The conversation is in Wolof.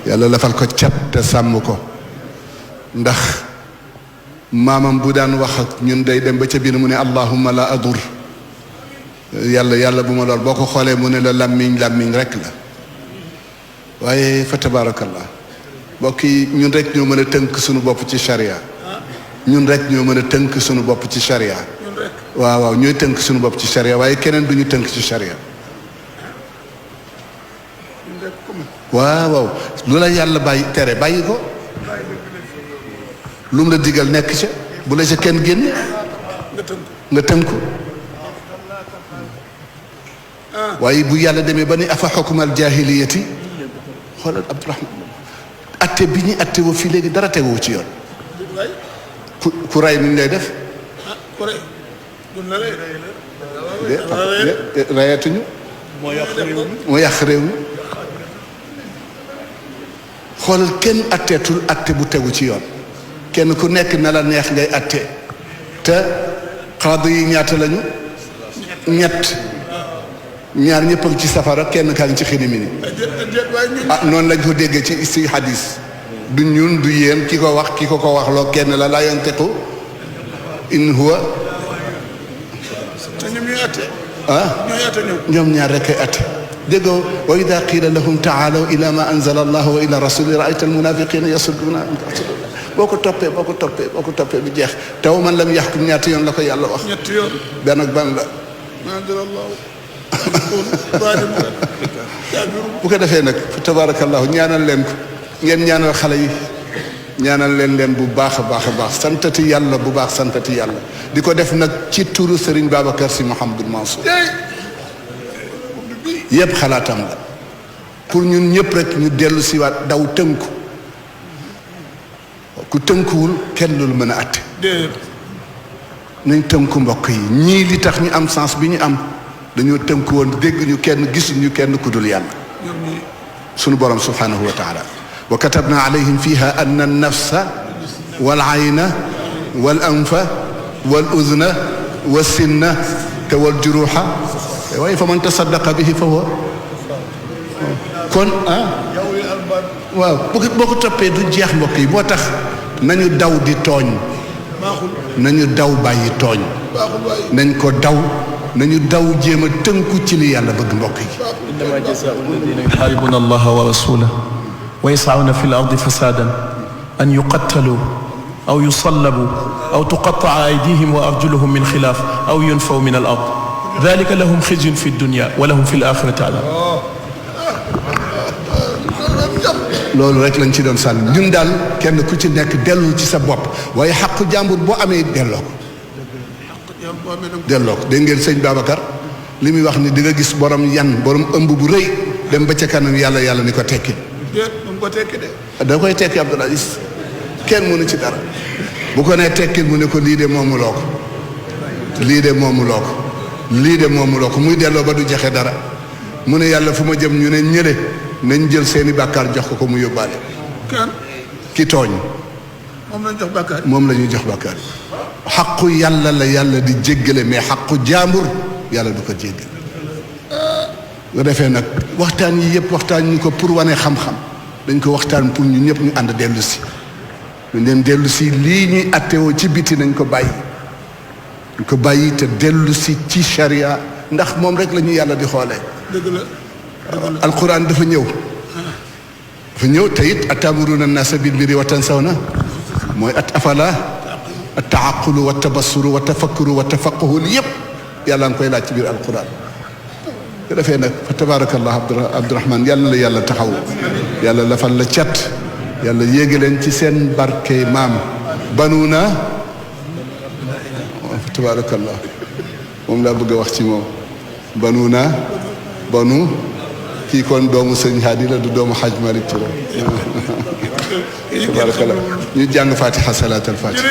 yàlla lafal ko cat te sàmm ko ndax maamam bu daan wax ak ñun day dem ba ca biir mu ne allahumma la adur yàlla bu ma lool boo ko xoolee mu ne la làmmiñ rek la waaye fa tabarakallah mbokk yi ñun rek ñoo mën a tënk suñu bopp ci charia ñun rek ñoo mën a tënk suñu bopp ci charia waaw ñooy tënk suñu bopp ci charia waaye keneen du ñu tënk ci charia waaw lu la yàlla bàyyi tere bàyyi ko lu mu la digal nekk ca bu la ca kenn génne nga tënku waaye bu yàlla demee ba ni afa xukmal jaahiliyati xoolal Abdourahman atte bi ñu atte woo fii léegi dara teguwu ci yoon ku ray ni ñu lay def rayatuñu moo yàq réew mi xoolal kenn atteetul atte bu tegu ci yoon kenn ku nekk na la neex ngay atte te xaadu yi ñaata lañu ñett ñaar ñëpp ci safara kenn kaa ngi ci xini mi ni noonu lañ ko déggee ci si hadis du ñun du yéen ki ko wax ki ko wax loo kenn la yantiqu in huwa ñoom ñaar rek ay atte déggoo wa ida qila lahum taalaw ila ma anzala allah wa ila rasuli raayta almunafiqina yasudduna boo ko toppee bi jeex taw man lam yaxkum ñaata yoon la ko yàlla wax ñetti yoon benn ak ban la bu ko defee nag fa tabarakallahu ñaanal leen ko ngeen ñaanal xale yi ñaanal leen bu baax a baax santati yàlla bu baax santati yàlla di ko def nag ci turu Serigne Babacar Sy Mouhamadul Mansour yëpp xalaatam la pour ñun ñëpp rek ñu dellu si waat daw tënku ku tënkuwul kenn loolu mën a atte nañ tënku mbokk yi ñii li tax ñu am sens bi ñu am dañoo tënku woon dégg ñu kenn gisuñu kenn ku dul yàlla sunu borom subhanahu wa taala wa katabna alayhim fiha anna an-nafsa wal ayna wal anfa wal udhna was sinna te wal juruha waaye fa man tasaddaqa bihi fa huwa kon waaw boo ko toppee du jeex mbokk yi moo tax nañu daw di tooñ nañu daw bàyyi tooñ nañ ko daw nañu daw jéem a tënku ci li yàlla bëgg mbokk yi innama jazaa'u alladhina yuharibuna allaha wa rasulahu wa yas'awna fi al-ardi fasadan an yuqattalu aw yusallabu aw tuqatta'a aydihim wa arjuluhum min khilaf aw yunfaw min al-ard dhalika lahum khizyun fi ad-dunya wa lahum fi al-akhirati 'adab loolu rek lañ ci doon sànni ñun daal kenn ku ci nekk dellu ci sa bopp waaye xaqu jàmbur boo amee delloo ko dégg ngeen sëñ Babacar li muy wax ni di nga gis borom ëmb bu rëy dem ba ca kanam yàlla ni ko tekki da koy tekki Abdoul Aziz kenn mënu ci dara bu ko nee tekkil mu ne ko lii de moomuloo ko muy delloo ba du joxe dara mu ne yàlla fu ma jëm ñu ne ñële nañ jël seeni bàkkaar jox ko mu yóbbaale ki tooñ moom la ñuy jox bàkkaar xaqu yàlla la yàlla di jéggale mais xaqu jaambur yàlla du ko jéggal nga defee nag waxtaan yi yëpp waxtaan ñu ko pour wane xam-xam dañ ko waxtaan pour ñu ñëpp ñu ànd dellu si ñu leen dellu si lii ñuy attewoo ci biti nañ ko bàyyi te dellu si ci sharia ndax moom rek la ñu yàlla di xoolee dëgg la alquran dafa ñëw te it atamuruna an-nasa bil birri wa tansawna mooy afala at-ta'aqqulu wa tabassuru wa tafakkuru wa tafaqquhu li yëpp yàlla nga koy laaj ci biir alquran ko defee nag fa tabarakallah Abdourahman yàlla la yàlla taxaw yàlla lafal la cat yàlla yéegi leen ci seen barke maam banuna fa tabarakallah moom laa bëgg a wax ci moom banu kii kon doomu sëñ Hadi la du doomu Haj Malik Touré tabarakallah ñu jàng fatiha salaat al fatiha